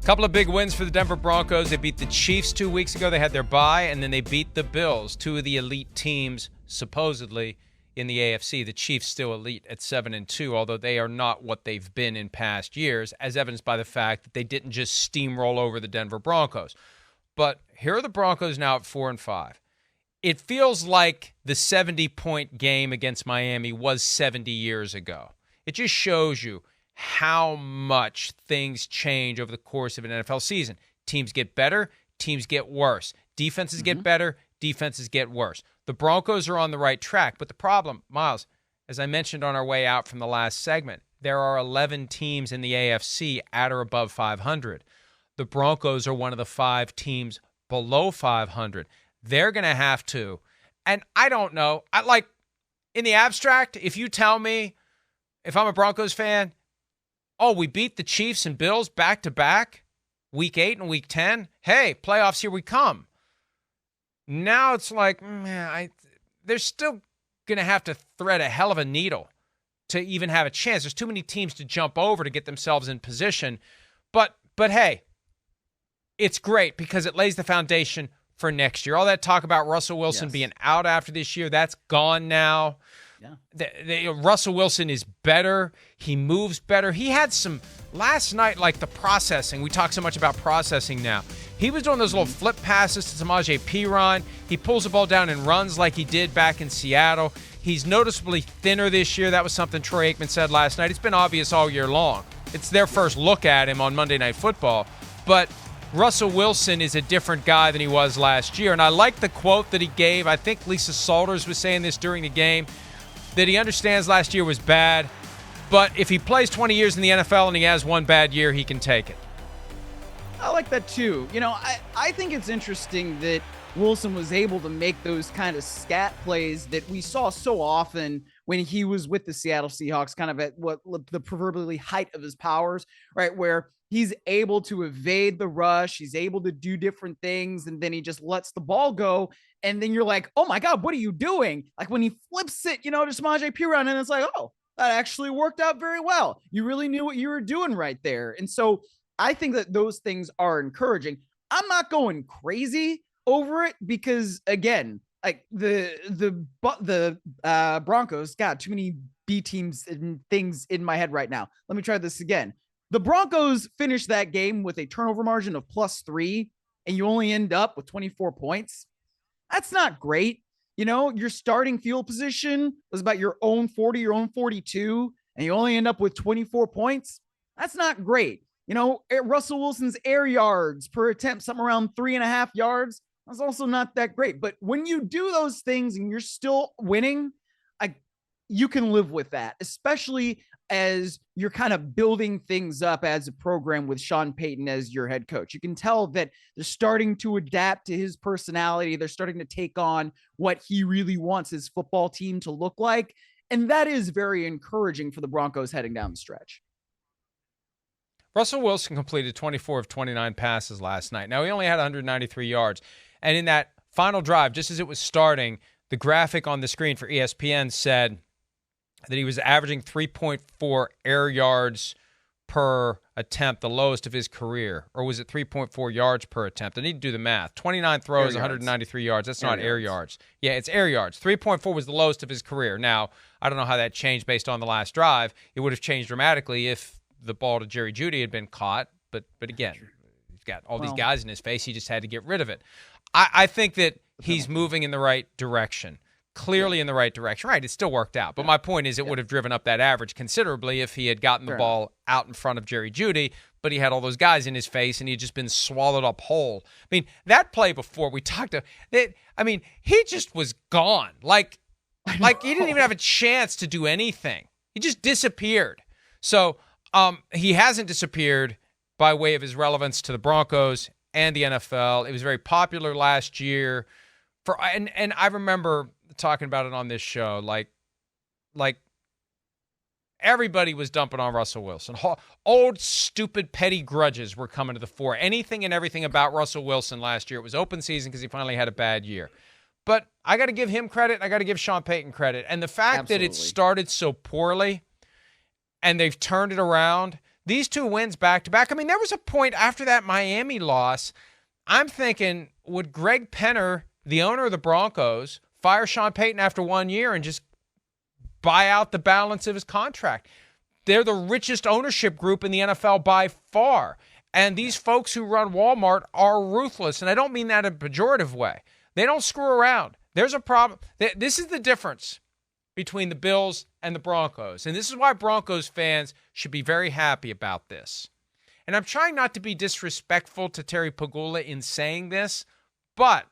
Couple of big wins for the Denver Broncos. They beat the Chiefs 2 weeks ago. They had their bye, and then they beat the Bills, two of the elite teams, supposedly, in the AFC. The Chiefs still elite at 7-2, although they are not what they've been in past years, as evidenced by the fact that they didn't just steamroll over the Denver Broncos. But here are the Broncos now at 4-5. It feels like the 70-point game against Miami was 70 years ago. It just shows you how much things change over the course of an NFL season. Teams get better, teams get worse. Defenses get better, defenses get worse. The Broncos are on the right track, but the problem, Myles, as I mentioned on our way out from the last segment, there are 11 teams in the AFC at or above 500. The Broncos are one of the 5 teams below 500. They're going to have to, and I don't know, in the abstract, if you tell me, if I'm a Broncos fan, oh, we beat the Chiefs and Bills back-to-back, Week 8 and Week 10. Hey, playoffs, here we come. Now it's like, man, they're still going to have to thread a hell of a needle to even have a chance. There's too many teams to jump over to get themselves in position. But hey, it's great because it lays the foundation for next year. All that talk about Russell Wilson being out after this year, that's gone now. Yeah. Russell Wilson is better. He moves better. He had some last night, like the processing. We talk so much about processing now. He was doing those little flip passes to Samaje Perine. He pulls the ball down and runs like he did back in Seattle. He's noticeably thinner this year. That was something Troy Aikman said last night. It's been obvious all year long. It's their first look at him on Monday Night Football. But Russell Wilson is a different guy than he was last year. And I like the quote that he gave. I think Lisa Salters was saying this during the game, that he understands last year was bad, but if he plays 20 years in the NFL and he has one bad year, he can take it. I like that too. You know, I think it's interesting that Wilson was able to make those kind of scat plays that we saw so often when he was with the Seattle Seahawks, kind of at what the proverbially height of his powers, right? Where he's able to evade the rush, he's able to do different things, and then he just lets the ball go. And then you're like, oh my God, what are you doing? Like when he flips it, to Samaje Perine, and it's like, oh, that actually worked out very well. You really knew what you were doing right there. And so I think that those things are encouraging. I'm not going crazy over it because, again, like the Broncos got too many B teams and things in my head right now. Let me try this again. The Broncos finished that game with a turnover margin of +3, and you only end up with 24 points. That's not great. Your starting field position was about your own 40, your own 42, and you only end up with 24 points. That's not great. Russell Wilson's air yards per attempt, something around 3.5 yards. That's also not that great. But when you do those things and you're still winning, you can live with that, especially as you're kind of building things up as a program with Sean Payton as your head coach. You can tell that they're starting to adapt to his personality. They're starting to take on what he really wants his football team to look like. And that is very encouraging for the Broncos heading down the stretch. Russell Wilson completed 24 of 29 passes last night. Now, he only had 193 yards. And in that final drive, just as it was starting, the graphic on the screen for ESPN said that he was averaging 3.4 air yards per attempt, the lowest of his career. Or was it 3.4 yards per attempt? I need to do the math. 29 throws, 193 yards. That's not air yards. Yeah, it's air yards. 3.4 was the lowest of his career. Now, I don't know how that changed based on the last drive. It would have changed dramatically if the ball to Jerry Jeudy had been caught. But again, he's got all these guys in his face. He just had to get rid of it. I think that he's moving in the right direction. Clearly in the right direction. Right, it still worked out. But my point is it would have driven up that average considerably if he had gotten the ball out in front of Jerry Jeudy, but he had all those guys in his face and he had just been swallowed up whole. I mean, that play before we talked to he just was gone. Like he didn't even have a chance to do anything. He just disappeared. So he hasn't disappeared by way of his relevance to the Broncos and the NFL. It was very popular last year. And I remember talking about it on this show, like everybody was dumping on Russell Wilson. Old, stupid, petty grudges were coming to the fore. Anything and everything about Russell Wilson last year. It was open season because he finally had a bad year. But I got to give him credit. I got to give Sean Payton credit. And the fact that it started so poorly and they've turned it around, these 2 wins back-to-back. I mean, there was a point after that Miami loss, I'm thinking, would Greg Penner, the owner of the Broncos, fire Sean Payton after 1 year and just buy out the balance of his contract? They're the richest ownership group in the NFL by far. And these folks who run Walmart are ruthless. And I don't mean that in a pejorative way. They don't screw around. There's a problem. This is the difference between the Bills and the Broncos. And this is why Broncos fans should be very happy about this. And I'm trying not to be disrespectful to Terry Pagula in saying this, but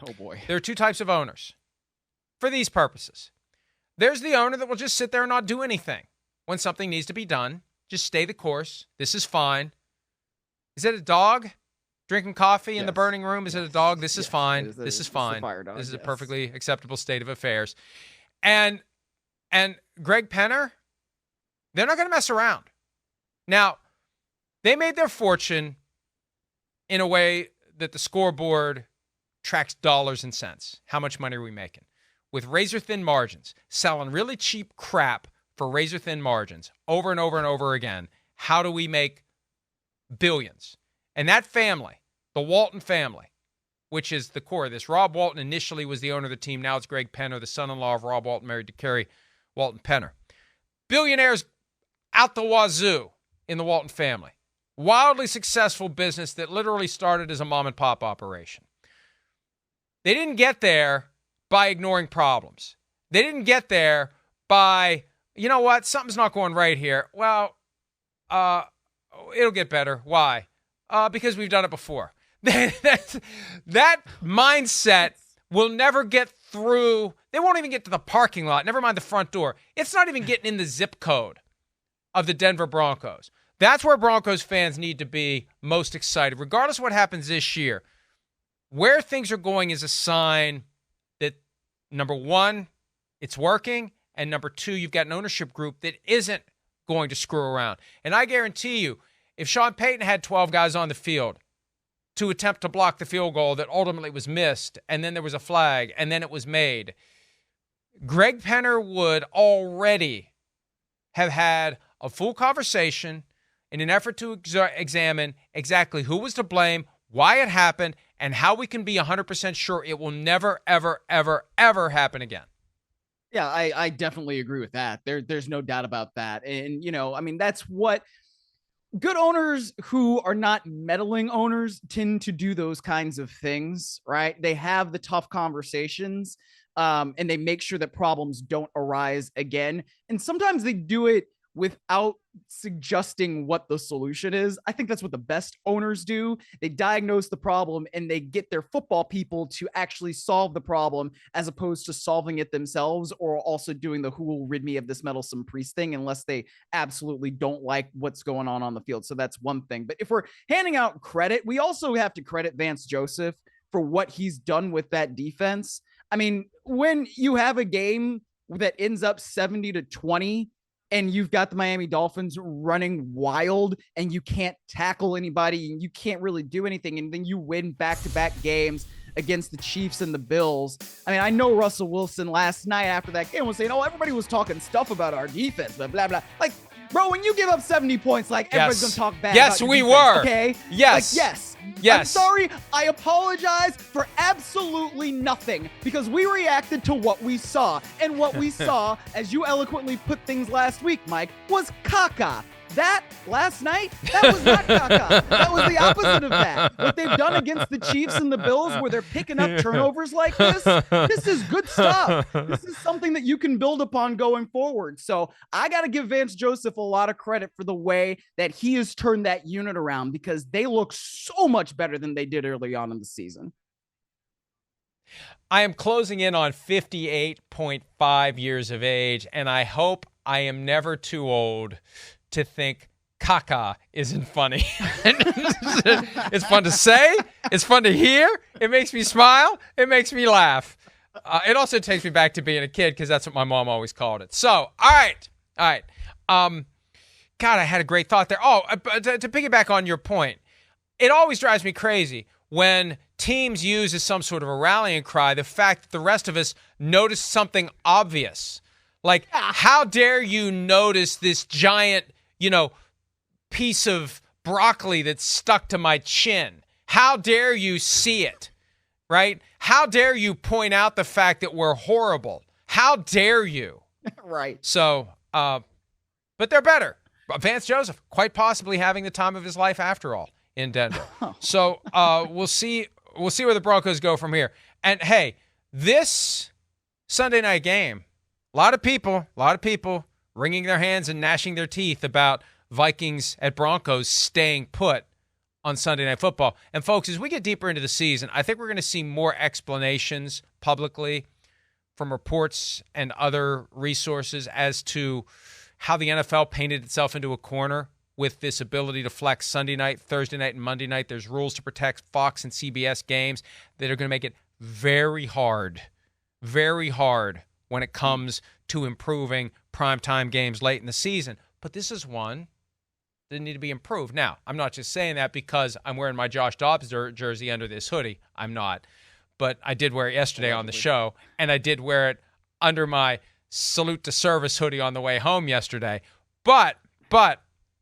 oh boy, there are 2 types of owners for these purposes. There's the owner that will just sit there and not do anything when something needs to be done. Just stay the course. This is fine. Is it a dog drinking coffee in the burning room? Is it a dog? This is fine. This is fine. This is a perfectly acceptable state of affairs. And Greg Penner, they're not going to mess around. Now, they made their fortune in a way that the scoreboard tracks dollars and cents. How much money are we making? With razor-thin margins, selling really cheap crap for razor-thin margins over and over and over again. How do we make billions? And that family, the Walton family, which is the core of this. Rob Walton initially was the owner of the team. Now it's Greg Penner, the son-in-law of Rob Walton, married to Carrie Walton Penner. Billionaires out the wazoo in the Walton family. Wildly successful business that literally started as a mom-and-pop operation. They didn't get there by ignoring problems. They didn't get there by, you know what, something's not going right here. Well, it'll get better. Why? Because we've done it before. That mindset will never get through. They won't even get to the parking lot, never mind the front door. It's not even getting in the zip code of the Denver Broncos. That's where Broncos fans need to be most excited. Regardless of what happens this year, where things are going is a sign that, number one, it's working, and number two, you've got an ownership group that isn't going to screw around. And I guarantee you, if Sean Payton had 12 guys on the field to attempt to block the field goal that ultimately was missed, and then there was a flag, and then it was made, Greg Penner would already have had a full conversation in an effort to examine exactly who was to blame, why it happened, and how we can be 100% sure it will never, ever, ever, ever happen again. Yeah, I definitely agree with that. There's no doubt about that. And, you know, I mean, that's what good owners who are not meddling owners tend to do, those kinds of things, right? They have the tough conversations, and they make sure that problems don't arise again. And sometimes they do it without suggesting what the solution is. I think that's what the best owners do. They diagnose the problem and they get their football people to actually solve the problem, as opposed to solving it themselves, or also doing the who will rid me of this meddlesome priest thing, unless they absolutely don't like what's going on the field. So that's one thing. But if we're handing out credit, we also have to credit Vance Joseph for what he's done with that defense. I mean, when you have a game that ends up 70-20, and you've got the Miami Dolphins running wild, and you can't tackle anybody, and you can't really do anything, and then you win back-to-back games against the Chiefs and the Bills. I mean, I know Russell Wilson last night after that game was saying, oh, everybody was talking stuff about our defense, blah, blah, blah. Like, bro, when you give up 70 points, like, everybody's going to talk bad about your defense, were. Okay? Yes. Like, yes. Yes. I'm sorry. I apologize for absolutely nothing, because we reacted to what we saw. And what we saw, as you eloquently put things last week, Mike, was caca. That last night, that was not caca. That was the opposite of that. What they've done against the Chiefs and the Bills, where they're picking up turnovers like this is good stuff. This is something that you can build upon going forward. So I got to give Vance Joseph a lot of credit for the way that he has turned that unit around, because they look so much better than they did early on in the season. I am closing in on 58.5 years of age, and I hope I am never too old to think caca isn't funny. It's fun to say. It's fun to hear. It makes me smile. It makes me laugh. It also takes me back to being a kid, because that's what my mom always called it. So, all right. God, I had a great thought there. Oh, to piggyback on your point, it always drives me crazy when teams use as some sort of a rallying cry the fact that the rest of us notice something obvious. Like, how dare you notice this giant, piece of broccoli that's stuck to my chin. How dare you see it, right? How dare you point out the fact that we're horrible? How dare you? Right. So, but they're better. Vance Joseph, quite possibly having the time of his life after all in Denver. So we'll see where the Broncos go from here. And hey, this Sunday night game, a lot of people wringing their hands and gnashing their teeth about Vikings at Broncos staying put on Sunday Night Football. And folks, as we get deeper into the season, I think we're going to see more explanations publicly from reports and other resources as to how the NFL painted itself into a corner with this ability to flex Sunday night, Thursday night, and Monday night. There's rules to protect Fox and CBS games that are going to make it very hard when it comes to improving primetime games late in the season. But this is one that need to be improved. Now, I'm not just saying that because I'm wearing my Josh Dobbs jersey under this hoodie. I'm not. But I did wear it yesterday on the show, and I did wear it under my salute to service hoodie on the way home yesterday. But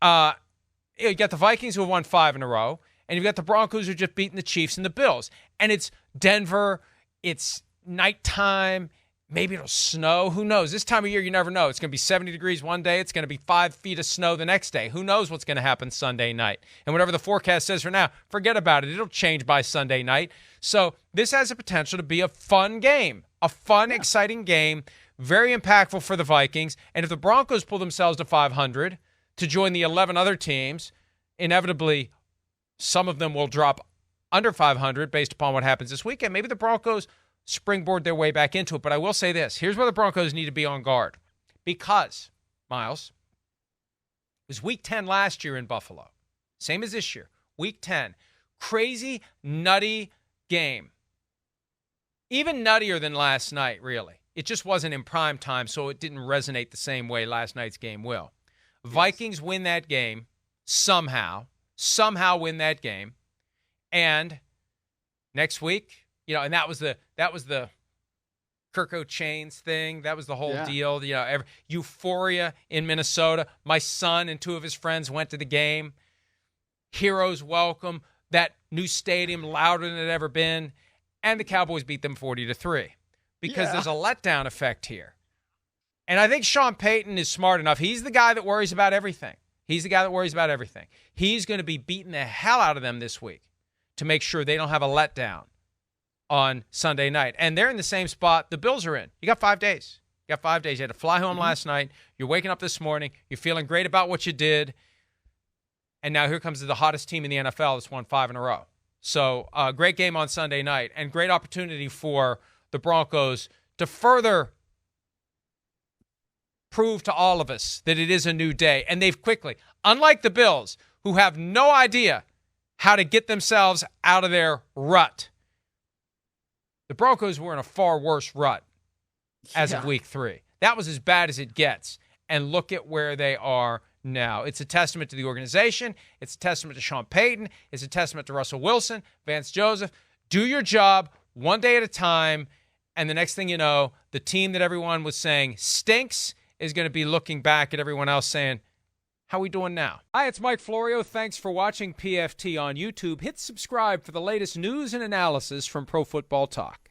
you got the Vikings who have won 5 in a row, and you've got the Broncos who have just beaten the Chiefs and the Bills. And it's Denver. It's nighttime. Maybe it'll snow. Who knows? This time of year, you never know. It's going to be 70 degrees one day. It's going to be 5 feet of snow the next day. Who knows what's going to happen Sunday night? And whatever the forecast says for now, forget about it. It'll change by Sunday night. So this has the potential to be a fun game, exciting game, very impactful for the Vikings. And if the Broncos pull themselves to 500 to join the 11 other teams, inevitably some of them will drop under 500 based upon what happens this weekend. Maybe the Broncos springboard their way back into it. But I will say this. Here's where the Broncos need to be on guard. Because, Myles, it was week 10 last year in Buffalo. Same as this year. Week 10. Crazy, nutty game. Even nuttier than last night, really. It just wasn't in prime time, so it didn't resonate the same way last night's game will. Yes. Vikings win that game somehow win that game. And next week, and that was the Kirko Chains thing. That was the whole deal. Euphoria in Minnesota. My son and 2 of his friends went to the game. Heroes welcome. That new stadium louder than it ever been. And the Cowboys beat them 40-3 because there's a letdown effect here. And I think Sean Payton is smart enough. He's the guy that worries about everything. He's going to be beating the hell out of them this week to make sure they don't have a letdown on Sunday night. And they're in the same spot the Bills are in. You got 5 days. You had to fly home last night. You're waking up this morning. You're feeling great about what you did. And now here comes the hottest team in the NFL that's won 5 in a row. So great game on Sunday night and great opportunity for the Broncos to further prove to all of us that it is a new day. And they've quickly, unlike the Bills, who have no idea how to get themselves out of their rut, the Broncos were in a far worse rut as of week 3. That was as bad as it gets. And look at where they are now. It's a testament to the organization. It's a testament to Sean Payton. It's a testament to Russell Wilson, Vance Joseph. Do your job one day at a time. And the next thing you know, the team that everyone was saying stinks is going to be looking back at everyone else saying, how are we doing now? Hi, it's Mike Florio. Thanks for watching PFT on YouTube. Hit subscribe for the latest news and analysis from Pro Football Talk.